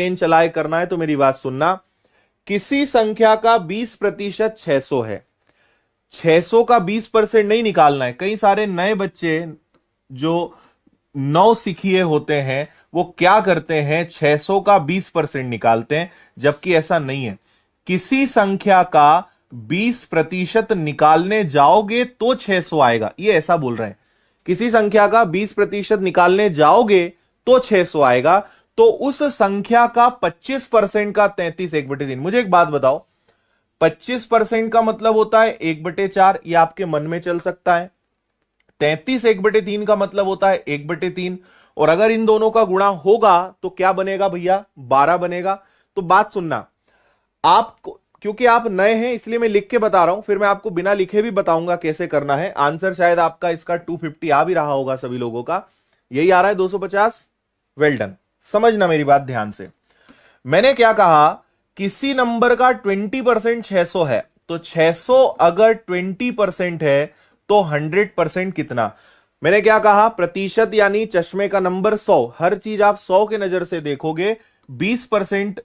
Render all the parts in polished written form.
Pen चलाए करना है तो मेरी बात सुनना। किसी संख्या का 20% 600 है, 600 का 20% नहीं निकालना है। कई सारे नए बच्चे जो नौ सिखिए होते हैं वो क्या करते हैं, 600 का 20% निकालते हैं, जबकि ऐसा नहीं है। किसी संख्या का 20% निकालने जाओगे तो 600 आएगा, ये ऐसा बोल रहे हैं। किसी संख्या का 20% निकालने जाओगे तो 600 आएगा। तो उस संख्या का 25% का 33/1/3। मुझे एक बात बताओ, 25% का मतलब होता है 1/4, ये आपके मन में चल सकता है। 33/1/3 का मतलब होता है 1/3। और अगर इन दोनों का गुणा होगा तो क्या बनेगा भैया, 12 बनेगा। तो बात सुनना, आपको क्योंकि आप नए हैं इसलिए मैं लिख के बता रहा हूं, फिर मैं आपको बिना लिखे भी बताऊंगा कैसे करना है। आंसर शायद आपका इसका 250 आ भी रहा होगा, सभी लोगों का यही आ रहा है 250। Well done. समझना मेरी बात ध्यान से। मैंने क्या कहा, किसी नंबर का 20% 600 है, तो 600 अगर 20% है तो 100% कितना। मैंने क्या कहा, प्रतिशत यानी चश्मे का नंबर 100, हर चीज आप 100 के नजर से देखोगे। 20%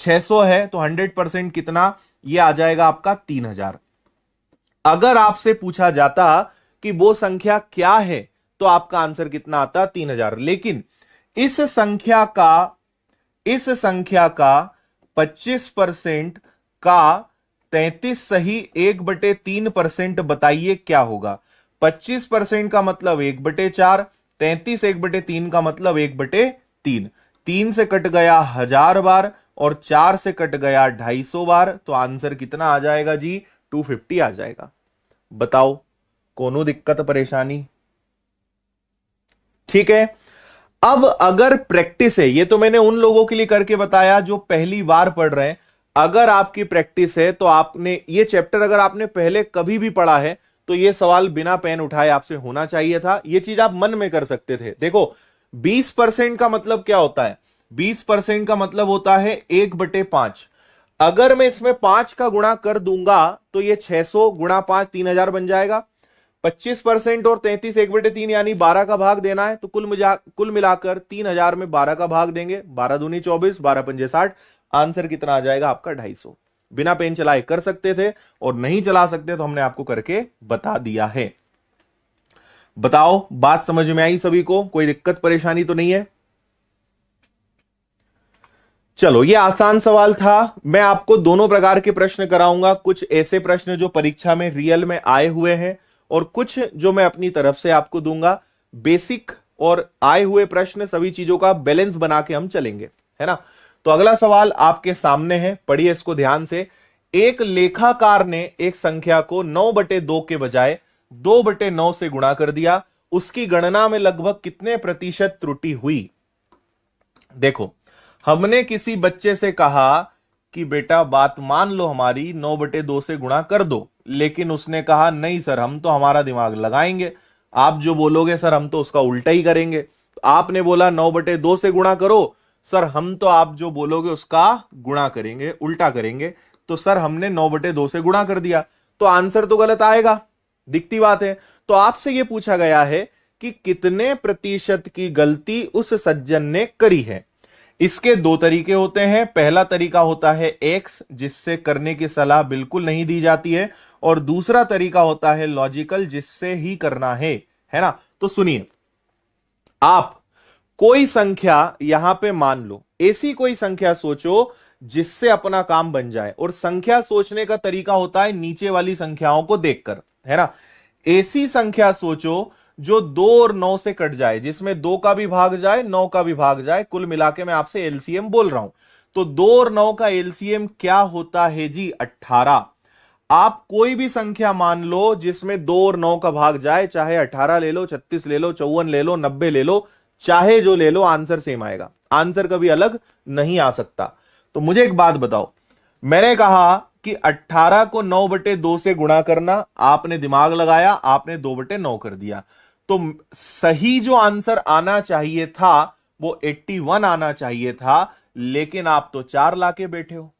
600 है तो 100% कितना, यह आ जाएगा आपका 3000। अगर आपसे पूछा जाता कि वो संख्या क्या है तो आपका आंसर कितना आता, 3000। लेकिन इस संख्या का 25% का 33 सही 1/3% बताइए क्या होगा। 25% का मतलब 1/4, 33 1/3 का मतलब 1/3। 3 से कट गया 1000 बार और 4 से कट गया 250 बार, तो आंसर कितना आ जाएगा जी, 250 आ जाएगा। बताओ कोनो दिक्कत परेशानी? ठीक है। अब अगर प्रैक्टिस है, ये तो मैंने उन लोगों के लिए करके बताया जो पहली बार पढ़ रहे हैं। अगर आपकी प्रैक्टिस है तो आपने ये चैप्टर अगर आपने पहले कभी भी पढ़ा है तो ये सवाल बिना पेन उठाए आपसे होना चाहिए था। ये चीज आप मन में कर सकते थे। देखो 20% का मतलब क्या होता है, 20% का मतलब होता है 1/5। अगर मैं इसमें 5 का गुणा कर दूंगा तो ये 600 गुणा 5 3000 बन जाएगा। 25% और 33 1/3 यानी 12 का भाग देना है, तो कुल मिलाकर 3000 में 12 का भाग देंगे, 12 दूनी 24, 12 पंजे 60। आंसर कितना आ जाएगा आपका, 250। बिना पेन चलाए कर सकते थे और नहीं चला सकते तो हमने आपको करके बता दिया है। बताओ बात समझ में आई सभी को, कोई दिक्कत परेशानी तो नहीं है? चलो ये आसान सवाल था। मैं आपको दोनों प्रकार के प्रश्न कराऊंगा, कुछ ऐसे प्रश्न जो परीक्षा में रियल में आए हुए हैं और कुछ जो मैं अपनी तरफ से आपको दूंगा। बेसिक और आए हुए प्रश्न, सभी चीजों का बैलेंस बना के हम चलेंगे, है ना। तो अगला सवाल आपके सामने है, पढ़िए इसको ध्यान से। एक लेखाकार ने एक संख्या को 9/2 के बजाय 2/9 से गुणा कर दिया, उसकी गणना में लगभग कितने प्रतिशत त्रुटि हुई। देखो हमने किसी बच्चे से कहा कि बेटा बात मान लो हमारी, 9/2 से गुणा कर दो, लेकिन उसने कहा नहीं सर हम तो हमारा दिमाग लगाएंगे, आप जो बोलोगे सर हम तो उसका उल्टा ही करेंगे। तो आपने बोला 9/2 से गुणा करो, सर हम तो आप जो बोलोगे उसका गुणा करेंगे, उल्टा करेंगे। तो सर हमने 9/2 से गुणा कर दिया, तो आंसर तो गलत आएगा, दिखती बात है। तो आपसे यह पूछा गया है कि कितने प्रतिशत की गलती उस सज्जन ने करी है। इसके दो तरीके होते हैं। पहला तरीका होता है एक्स, जिससे करने की सलाह बिल्कुल नहीं दी जाती है, और दूसरा तरीका होता है लॉजिकल, जिससे ही करना है ना। तो सुनिए, आप कोई संख्या यहां पे मान लो, ऐसी कोई संख्या सोचो जिससे अपना काम बन जाए। और संख्या सोचने का तरीका होता है नीचे वाली संख्याओं को देखकर, है ना। ऐसी संख्या सोचो जो 2 और 9 से कट जाए, जिसमें 2 का भी भाग जाए 9 का भी भाग जाए, कुल मिला के मैं आपसे एलसीएम बोल रहा हूं। तो 2 और 9 का एलसीएम क्या होता है जी, 18। आप कोई भी संख्या मान लो जिसमें 2 और 9 का भाग जाए, चाहे 18 ले लो, 36 ले लो, 54 ले लो, 90 ले लो, चाहे जो ले लो, आंसर सेम आएगा। आंसर कभी अलग नहीं आ सकता। तो मुझे एक बात बताओ, मैंने कहा कि 18 को 9/2 से गुणा करना, आपने दिमाग लगाया, आपने 2/9 कर दिया। तो सही जो आंसर आना चाहिए था वो 81 आना चाहिए था, लेकिन आप तो 4 लाके बैठे हो।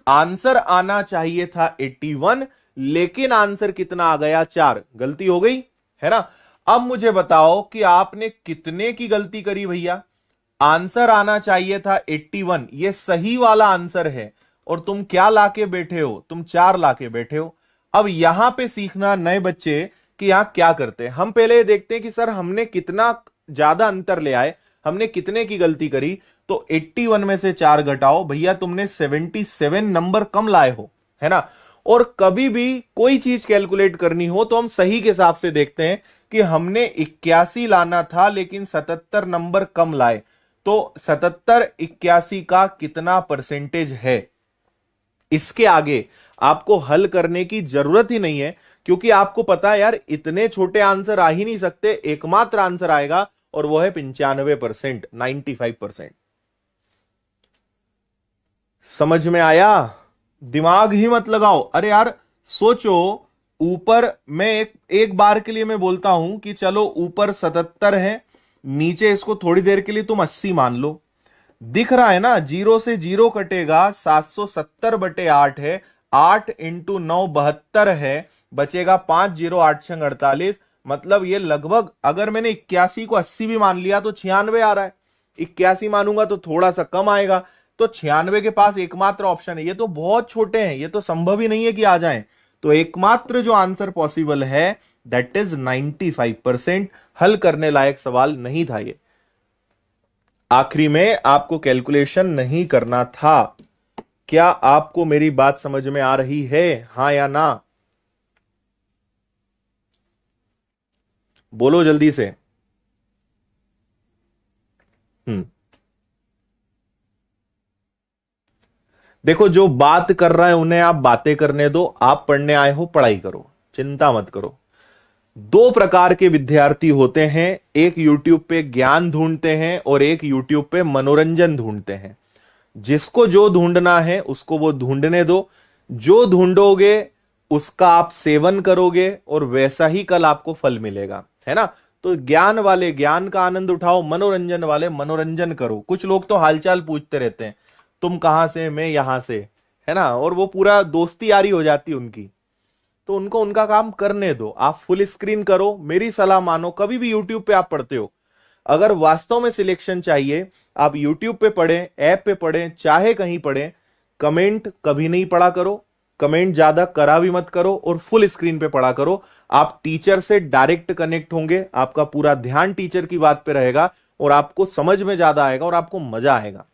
आंसर आना चाहिए था 81, लेकिन आंसर कितना आ गया, 4। गलती हो गई, है ना। अब मुझे बताओ कि आपने कितने की गलती करी भैया। आंसर आना चाहिए था 81, ये सही वाला आंसर है, और तुम क्या लाके बैठे हो, तुम 4 लाके बैठे हो। अब यहां पे सीखना नए बच्चे कि यहां क्या करते हैं। हम पहले देखते हैं कि सर हमने कितना ज्यादा अंतर ले आए, हमने कितने की गलती करी। तो 81 में से 4 घटाओ, भैया तुमने 77 नंबर कम लाए हो, है ना। और कभी भी कोई चीज कैलकुलेट करनी हो तो हम सही के हिसाब से देखते हैं कि हमने 81 लाना था लेकिन 77 नंबर कम लाए, तो 77 81 का कितना परसेंटेज है। इसके आगे आपको हल करने की जरूरत ही नहीं है, क्योंकि आपको पता है यार इतने छोटे आंसर आ ही नहीं सकते, एकमात्र आंसर आएगा और वो है 95%, 95%। समझ में आया? दिमाग ही मत लगाओ। अरे यार सोचो, ऊपर मैं एक बार के लिए मैं बोलता हूं कि चलो ऊपर 77 है, नीचे इसको थोड़ी देर के लिए तुम 80 मान लो। दिख रहा है ना, 0 से 0 कटेगा, 770/8 है, 8 इंटू 9 72 है, बचेगा 5 0 8 6 48। मतलब ये लगभग, अगर मैंने 81 को 80 भी मान लिया तो 96 आ रहा है। 81 मानूंगा तो थोड़ा सा कम आएगा, तो 96 के पास एकमात्र ऑप्शन है। ये तो बहुत छोटे हैं, ये तो संभव ही नहीं है कि आ जाएं। तो एकमात्र जो आंसर पॉसिबल है दैट इज 95%। हल करने लायक सवाल नहीं था ये। आखिरी में आपको कैलकुलेशन नहीं करना था। क्या आपको मेरी बात समझ में आ रही है, हां या ना? बोलो जल्दी से। देखो, जो बात कर रहा है उन्हें आप बातें करने दो, आप पढ़ने आए हो पढ़ाई करो, चिंता मत करो। 2 प्रकार के विद्यार्थी होते हैं, एक यूट्यूब पे ज्ञान ढूंढते हैं और एक यूट्यूब पे मनोरंजन ढूंढते हैं। जिसको जो ढूंढना है उसको वो ढूंढने दो। जो ढूंढोगे उसका आप सेवन करोगे और वैसा ही कल आपको फल मिलेगा, है ना। तो ज्ञान वाले ज्ञान का आनंद उठाओ, मनोरंजन वाले मनोरंजन करो। कुछ लोग तो हालचाल पूछते रहते हैं, तुम कहां से, मैं यहां से, है ना, और वो पूरा दोस्ती यारी हो जाती है उनकी। तो उनको उनका काम करने दो, आप फुल स्क्रीन करो। मेरी सलाह मानो, कभी भी यूट्यूब पे आप पढ़ते हो, अगर वास्तव में सिलेक्शन चाहिए, आप यूट्यूब पे पढ़ें, ऐप पे पढ़ें, चाहे कहीं पढ़ें, कमेंट कभी नहीं पढ़ा करो, कमेंट ज्यादा करा भी मत करो, और फुल स्क्रीन पे पढ़ा करो। आप टीचर से डायरेक्ट कनेक्ट होंगे, आपका पूरा ध्यान टीचर की बात पे रहेगा और आपको समझ में ज्यादा आएगा और आपको मजा आएगा।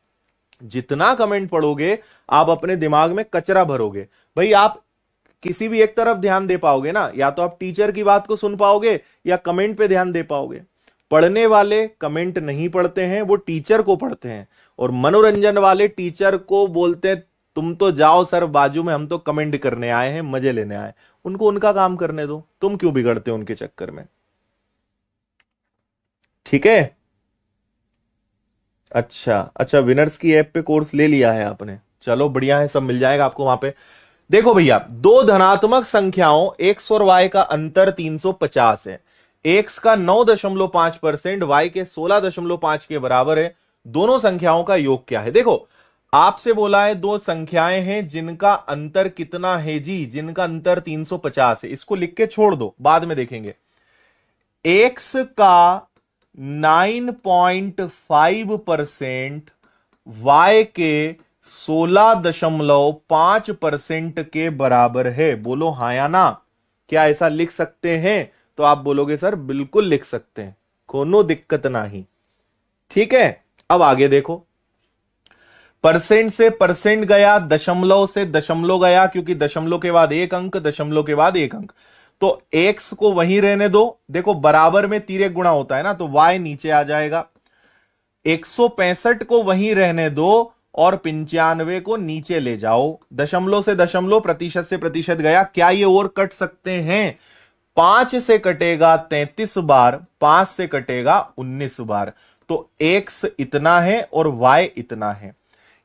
जितना कमेंट पढ़ोगे आप अपने दिमाग में कचरा भरोगे। भाई आप किसी भी एक तरफ ध्यान दे पाओगे ना, या तो आप टीचर की बात को सुन पाओगे या कमेंट पे ध्यान दे पाओगे। पढ़ने वाले कमेंट नहीं पढ़ते हैं, वो टीचर को पढ़ते हैं, और मनोरंजन वाले टीचर को बोलते हैं तुम तो जाओ सर बाजू में, हम तो कमेंट करने आए हैं, मजे लेने आए। उनको उनका काम करने दो, तुम क्यों बिगड़ते हो उनके चक्कर में? ठीक है। अच्छा अच्छा, विनर्स की ऐप पे कोर्स ले लिया है आपने, चलो बढ़िया है, सब मिल जाएगा आपको वहां पे। देखो भैया, 2 धनात्मक संख्याओं x और y का अंतर 350 है। x का 9.5%, y के 16.5 के बराबर है। दोनों संख्याओं का योग क्या है? देखो, आपसे बोला है 2 संख्याएं हैं जिनका अंतर कितना है जी, जिनका अंतर 350 है। इसको लिख के छोड़ दो, बाद में देखेंगे। x का 9.5% y के 16.5% के बराबर है। बोलो हाँ या ना? क्या ऐसा लिख सकते हैं? तो आप बोलोगे सर बिल्कुल लिख सकते हैं, कोनो दिक्कत नहीं। ठीक है, अब आगे देखो। परसेंट से परसेंट गया, दशमलव से दशमलव गया, क्योंकि दशमलव के बाद एक अंक, दशमलव के बाद एक अंक, तो x को वहीं रहने दो। देखो बराबर में तिर्यक गुणा होता है ना, तो y नीचे आ जाएगा। 165 को वहीं रहने दो और 95 को नीचे ले जाओ। दशमलव से दशमलव, प्रतिशत से प्रतिशत गया। क्या ये और कट सकते हैं? 5 से कटेगा 33 बार, 5 से कटेगा 19 बार। तो x इतना है और y इतना है।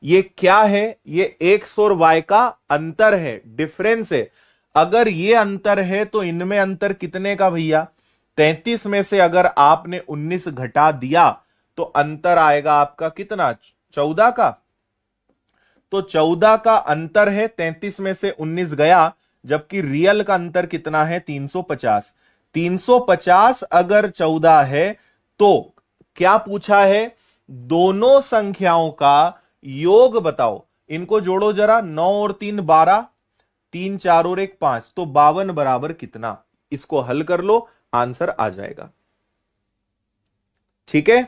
ये क्या है? ये x और y का अंतर है, डिफरेंस है। अगर ये अंतर है तो इनमें अंतर कितने का भैया? 33 में से अगर आपने 19 घटा दिया तो अंतर आएगा आपका कितना? 14 का। तो 14 का अंतर है, 33 में से 19 गया, जबकि रियल का अंतर कितना है? 350। 350 अगर 14 है तो क्या पूछा है? दोनों संख्याओं का योग बताओ, इनको जोड़ो जरा, 9 और 3 12, 3 4 और 1 5, तो 52 बराबर कितना? इसको हल कर लो, आंसर आ जाएगा। ठीक है,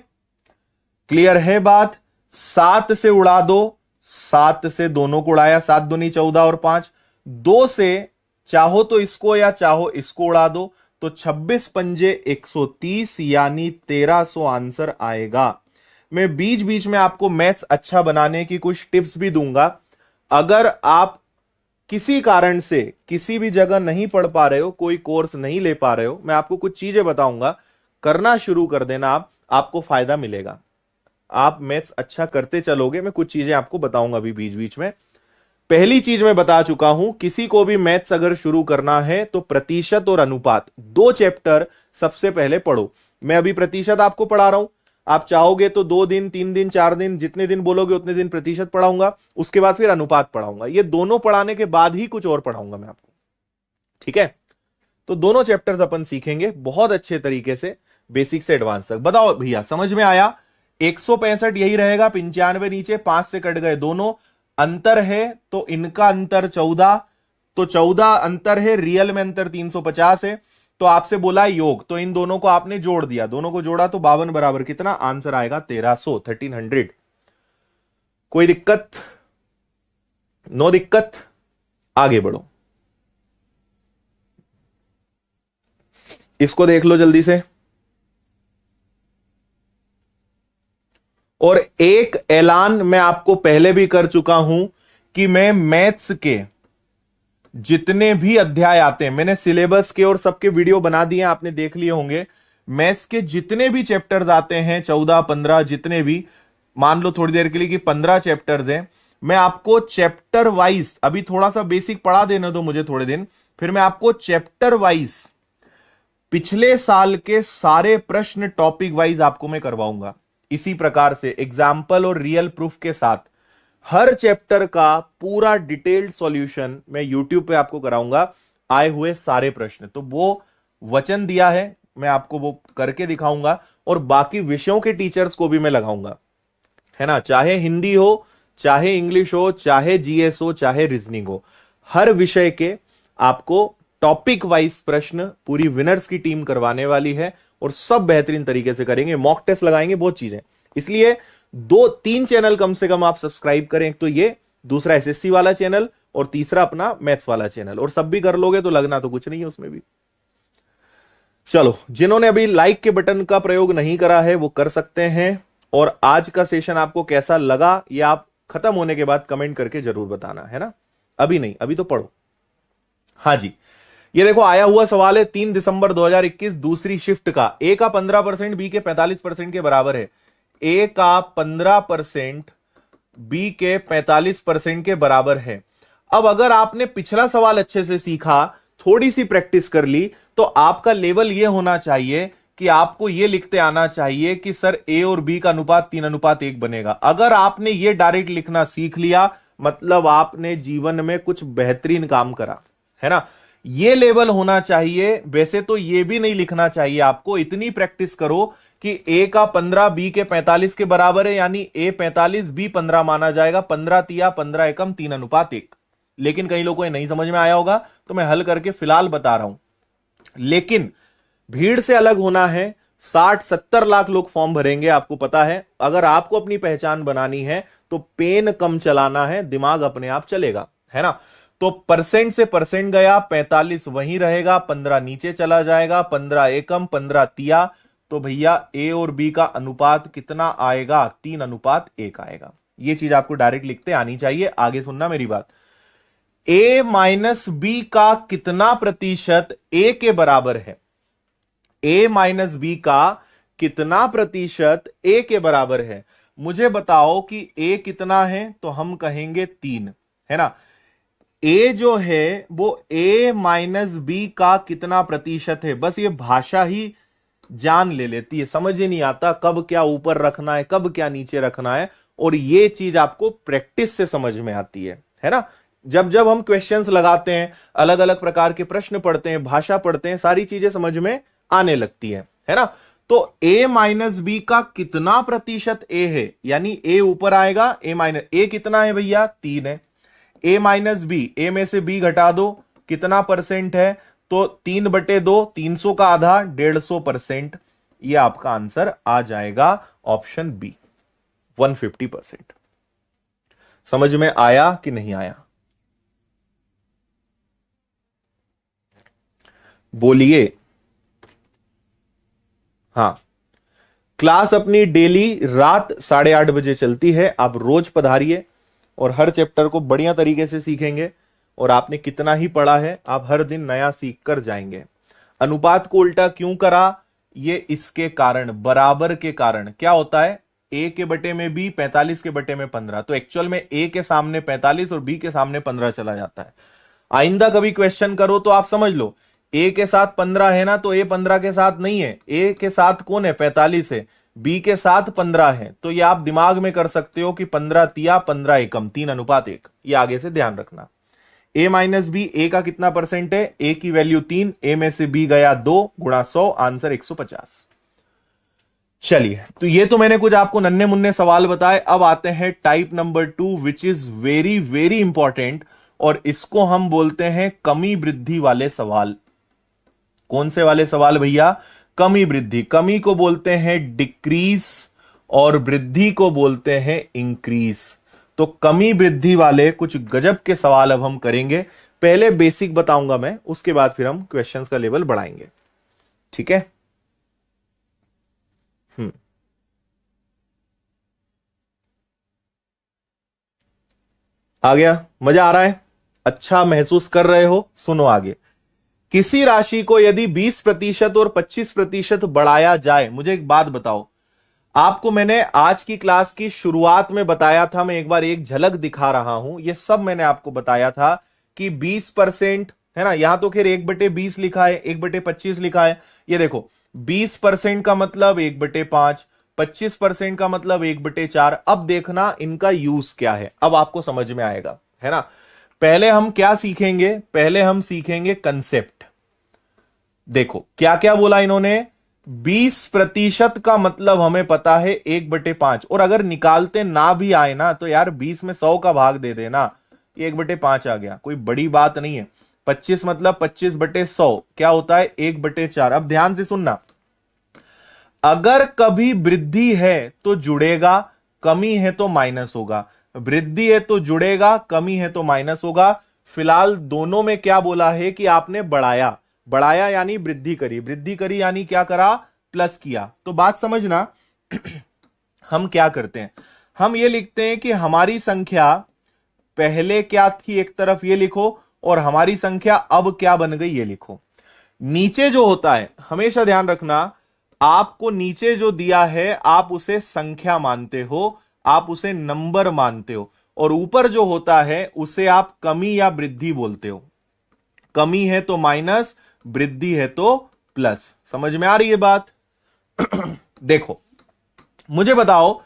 क्लियर है बात? 7 से उड़ा दो, 7 से दोनों को उड़ाया, 7 दूनी 14 और 5, 2 से चाहो तो इसको या चाहो इसको उड़ा दो, तो 26 पंजे 130 यानी 1300 आंसर आएगा। मैं बीच बीच में आपको मैथ्स अच्छा बनाने की कुछ टिप्स भी दूंगा। अगर आप किसी कारण से किसी भी जगह नहीं पढ़ पा रहे हो, कोई कोर्स नहीं ले पा रहे हो, मैं आपको कुछ चीजें बताऊंगा, करना शुरू कर देना, आपको फायदा मिलेगा। आप मैथ्स अच्छा करते चलोगे, मैं कुछ चीजें आपको बताऊंगा अभी बीच बीच में। पहली चीज मैं बता चुका हूं, किसी को भी मैथ्स अगर शुरू करना है तो प्रतिशत और अनुपात 2 चैप्टर सबसे पहले पढ़ो। मैं अभी प्रतिशत आपको पढ़ा रहा हूं, आप चाहोगे तो 2 दिन 3 दिन 4 दिन जितने दिन बोलोगे उतने दिन प्रतिशत पढ़ाऊंगा, उसके बाद फिर अनुपात पढ़ाऊंगा। ये दोनों पढ़ाने के बाद ही कुछ और पढ़ाऊंगा मैं आपको। ठीक है, तो दोनों चैप्टर्स अपन सीखेंगे बहुत अच्छे तरीके से, बेसिक से एडवांस तक। बताओ भैया, समझ में आया? 165 यही रहेगा, 95 नीचे, 5 से कट गए दोनों, अंतर है तो इनका अंतर 14, तो 14 अंतर है, रियल में अंतर 350 है, तो आपसे बोला योग, तो इन दोनों को आपने जोड़ दिया, दोनों को जोड़ा तो 52 बराबर कितना? आंसर आएगा 1300, 1300। कोई दिक्कत? नो दिक्कत, आगे बढ़ो। इसको देख लो जल्दी से। और एक ऐलान मैं आपको पहले भी कर चुका हूं कि मैं मैथ्स के जितने भी अध्याय आते हैं, मैंने सिलेबस के और सबके वीडियो बना दिए, आपने देख लिए होंगे। मैथ्स के जितने भी चैप्टर्स आते हैं, 14 15 जितने भी, मान लो थोड़ी देर के लिए कि 15 चैप्टर्स हैं, मैं आपको चैप्टर वाइज, अभी थोड़ा सा बेसिक पढ़ा देने दो मुझे थोड़े दिन, फिर मैं आपको चैप्टर वाइज पिछले साल के सारे प्रश्न टॉपिक वाइज आपको मैं करवाऊंगा। इसी प्रकार से एग्जाम्पल और रियल प्रूफ के साथ हर चैप्टर का पूरा डिटेल्ड सॉल्यूशन मैं यूट्यूब पे आपको कराऊंगा, आए हुए सारे प्रश्न। तो वो वचन दिया है, मैं आपको वो करके दिखाऊंगा, और बाकी विषयों के टीचर्स को भी मैं लगाऊंगा, है ना, चाहे हिंदी हो, चाहे इंग्लिश हो, चाहे जीएस हो, चाहे रीजनिंग हो, हर विषय के आपको टॉपिक वाइज प्रश्न पूरी विनर्स की टीम करवाने वाली है, और सब बेहतरीन तरीके से करेंगे, मॉक टेस्ट लगाएंगे, बहुत चीजें। इसलिए 2-3 चैनल कम से कम आप सब्सक्राइब करें, एक तो ये, दूसरा एसएससी वाला चैनल, और तीसरा अपना मैथ्स वाला चैनल, और सब भी कर लोगे तो लगना तो कुछ नहीं है उसमें भी। चलो, जिन्होंने अभी लाइक के बटन का प्रयोग नहीं करा है वो कर सकते हैं। और आज का सेशन आपको कैसा लगा ये आप खत्म होने के बाद कमेंट करके जरूर बताना, है ना, अभी नहीं, अभी तो पढ़ो। हाँ जी, ये देखो आया हुआ सवाल है, 3 दिसंबर 2021 दूसरी शिफ्ट का, ए का 15% बी के 45% के बराबर है। ए का 15% बी के 45% के बराबर है। अब अगर आपने पिछला सवाल अच्छे से सीखा, थोड़ी सी प्रैक्टिस कर ली, तो आपका लेवल यह होना चाहिए कि आपको यह लिखते आना चाहिए कि सर ए और बी का अनुपात 3:1 बनेगा। अगर आपने यह डायरेक्ट लिखना सीख लिया, मतलब आपने जीवन में कुछ बेहतरीन काम करा, है ना। ये लेवल होना चाहिए। वैसे तो ये भी नहीं लिखना चाहिए आपको, इतनी प्रैक्टिस करो कि ए का 15 बी के 45 के बराबर है, यानी ए 45 बी 15 माना जाएगा, 15 तिया 15 एकम 3:1। लेकिन कई लोगों को नहीं समझ में आया होगा, तो मैं हल करके फिलहाल बता रहा हूं। लेकिन भीड़ से अलग होना है, 60-70 लाख लोग फॉर्म भरेंगे, आपको पता है। अगर आपको अपनी पहचान बनानी है तो पेन कम चलाना है, दिमाग अपने आप चलेगा, है ना। तो परसेंट से परसेंट गया, 45 वहीं रहेगा, 15 नीचे चला जाएगा, 15 एकम 15 तिया, तो भैया ए और बी का अनुपात कितना आएगा? 3:1 आएगा। ये चीज आपको डायरेक्ट लिखते आनी चाहिए। आगे सुनना मेरी बात, ए माइनस बी का कितना प्रतिशत ए के बराबर है? ए माइनस बी का कितना प्रतिशत ए के बराबर है? मुझे बताओ कि ए कितना है, तो हम कहेंगे 3, है ना। ए जो है वो ए माइनस बी का कितना प्रतिशत है, बस ये भाषा ही जान ले लेती है, समझ ही नहीं आता कब क्या ऊपर रखना है, कब क्या नीचे रखना है, और ये चीज आपको प्रैक्टिस से समझ में आती है ना। जब जब हम क्वेश्चंस लगाते हैं, अलग अलग प्रकार के प्रश्न पढ़ते हैं, भाषा पढ़ते हैं, सारी चीजें समझ में आने लगती है ना। तो a माइनस बी का कितना प्रतिशत a है, यानी a ऊपर आएगा, a माइनस a कितना है भैया 3 है, a माइनस बी, a में से b घटा दो, कितना परसेंट है, तो 3/2, 300 का आधा 150%। ये आपका आंसर आ जाएगा ऑप्शन बी 150%। समझ में आया कि नहीं आया, बोलिए। हाँ, क्लास अपनी डेली रात 8:30 बजे चलती है, आप रोज पधारिए और हर चैप्टर को बढ़िया तरीके से सीखेंगे। और आपने कितना ही पढ़ा है, आप हर दिन नया सीख कर जाएंगे। अनुपात को उल्टा क्यों करा, ये इसके कारण, बराबर के कारण। क्या होता है, a के बटे में b, 45 के बटे में 15, तो एक्चुअल में a के सामने 45 और b के सामने 15 चला जाता है। आइंदा कभी क्वेश्चन करो तो आप समझ लो, a के साथ 15 है ना, तो a 15 के साथ नहीं है, a के साथ कौन है 45 है, b के साथ 15 है। तो ये आप दिमाग में कर सकते हो कि 15 तिया 15 एकम 3:1। ये आगे से ध्यान रखना। a माइनस बी, a का कितना परसेंट है, a की वैल्यू 3, a में से b गया 2 गुणा 100, आंसर 150। चलिए, तो ये तो मैंने कुछ आपको नन्हे मुन्ने सवाल बताए। अब आते हैं type number 2, which is very very important, और इसको हम बोलते हैं कमी वृद्धि वाले सवाल। कौन से वाले सवाल भैया, कमी वृद्धि। कमी को बोलते हैं डिक्रीज और वृद्धि को बोलते हैं इंक्रीज। तो कमी वृद्धि वाले कुछ गजब के सवाल अब हम करेंगे। पहले बेसिक बताऊंगा मैं, उसके बाद फिर हम क्वेश्चंस का लेवल बढ़ाएंगे, ठीक है। आ गया, मजा आ रहा है, अच्छा महसूस कर रहे हो, सुनो आगे। किसी राशि को यदि 20% और 25% बढ़ाया जाए, मुझे एक बात बताओ, आपको मैंने आज की क्लास की शुरुआत में बताया था, मैं एक बार एक झलक दिखा रहा हूं, ये सब मैंने आपको बताया था कि 20% है ना, यहां तो खैर 1/20 लिखा है, 1/25 लिखा है। ये देखो 20% का मतलब 1/5, 25% का मतलब 1/4। अब देखना इनका यूज क्या है, अब आपको समझ में आएगा, है ना। पहले हम क्या सीखेंगे, पहले हम सीखेंगे कंसेप्ट। देखो क्या क्या बोला इन्होंने, 20% का मतलब हमें पता है 1/5, और अगर निकालते ना भी आए ना तो यार 20 में 100 का भाग दे देना, 1/5 आ गया, कोई बड़ी बात नहीं है। 25 मतलब 25/100 क्या होता है 1/4। अब ध्यान से सुनना, अगर कभी वृद्धि है तो जुड़ेगा, कमी है तो माइनस होगा। वृद्धि है तो जुड़ेगा, कमी है तो माइनस होगा। फिलहाल दोनों में क्या बोला है कि आपने बढ़ाया, बढ़ाया यानी वृद्धि करी, वृद्धि करी यानी क्या करा, प्लस किया। तो बात समझना हम क्या करते हैं, हम ये लिखते हैं कि हमारी संख्या पहले क्या थी, एक तरफ ये लिखो, और हमारी संख्या अब क्या बन गई ये लिखो। नीचे जो होता है हमेशा ध्यान रखना, आपको नीचे जो दिया है आप उसे संख्या मानते हो, आप उसे नंबर मानते हो, और ऊपर जो होता है उसे आप कमी या वृद्धि बोलते हो। कमी है तो माइनस, वृद्धि है तो प्लस। समझ में आ रही है बात? देखो मुझे बताओ,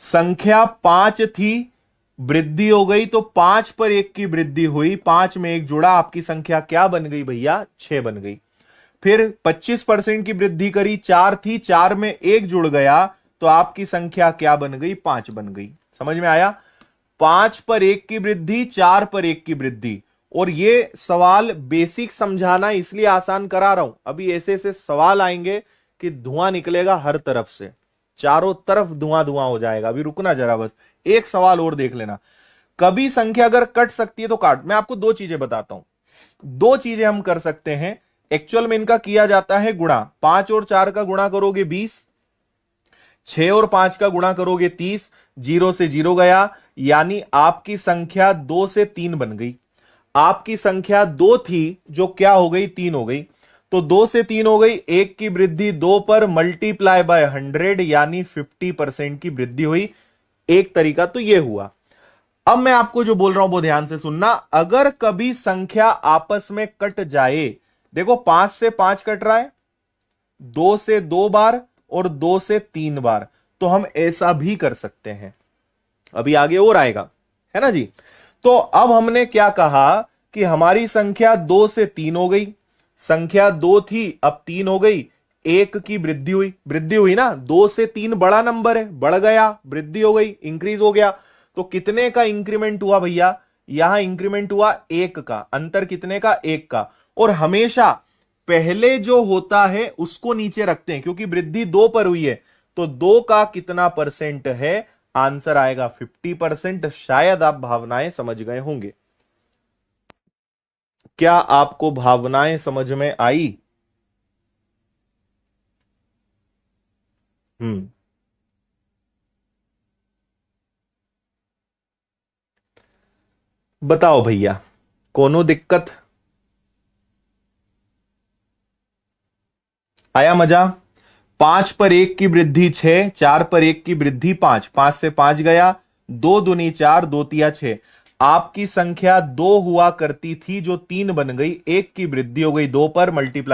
संख्या 5 थी, वृद्धि हो गई तो 5 पर 1 की वृद्धि हुई, 5 में 1 जुड़ा, आपकी संख्या क्या बन गई भैया, 6 बन गई। फिर 25% की वृद्धि करी, 4 थी, 4 में 1 जुड़ गया तो आपकी संख्या क्या बन गई, 5 बन गई। समझ में आया? 5 पर 1 की वृद्धि, 4 पर 1 की वृद्धि। और ये सवाल बेसिक समझाना इसलिए आसान करा रहा हूं, अभी ऐसे ऐसे सवाल आएंगे कि धुआं निकलेगा हर तरफ से, चारों तरफ धुआं धुआं हो जाएगा। अभी रुकना जरा, बस एक सवाल और देख लेना। कभी संख्या अगर कट सकती है तो काट। मैं आपको दो चीजें बताता हूं, दो चीजें हम कर सकते हैं। एक्चुअल में इनका किया जाता है गुणा, 5 और 4 का गुणा करोगे 20, 6 और 5 का गुणा करोगे 30, 0 से 0 गया, यानी आपकी संख्या 2 से 3 बन गई। आपकी संख्या 2 थी जो क्या हो गई, 3 हो गई। तो 2 से 3 हो गई, 1 की वृद्धि 2 पर मल्टीप्लाई बाय 100 यानी 50% की वृद्धि हुई। एक तरीका तो यह हुआ। अब मैं आपको जो बोल रहा हूं वो ध्यान से सुनना। अगर कभी संख्या आपस में कट जाए, देखो 5 से 5 कट रहा है, 2 से 2 बार और 2 से 3 बार, तो हम ऐसा भी कर सकते हैं। अभी आगे और आएगा, है ना जी। तो अब हमने क्या कहा कि हमारी संख्या 2 से 3 हो गई, संख्या 2 थी अब 3 हो गई, एक की वृद्धि हुई ना, 2 से 3 बड़ा नंबर है, बढ़ गया, वृद्धि हो गई, इंक्रीज हो गया। तो कितने का इंक्रीमेंट हुआ भैया, यहां इंक्रीमेंट हुआ 1 का, अंतर कितने का, 1 का। और हमेशा पहले जो होता है उसको नीचे रखते हैं, क्योंकि वृद्धि 2 पर हुई है, तो 2 का कितना परसेंट है, आंसर आएगा 50%। शायद आप भावनाएं समझ गए होंगे। क्या आपको भावनाएं समझ में आई? हम्म। बताओ भैया, कोनो दिक्कत? आया मजा? 5 पर 1 की वृद्धि 6, 4 पर 1 की वृद्धि 5, 5 से 5 गया, 2 दूनी 4, 2 तिया 6। आपकी संख्या 2 हुआ करती थी जो 3 बन गई, 1 की वृद्धि हो गई 2 पर, मल्टीप्लाई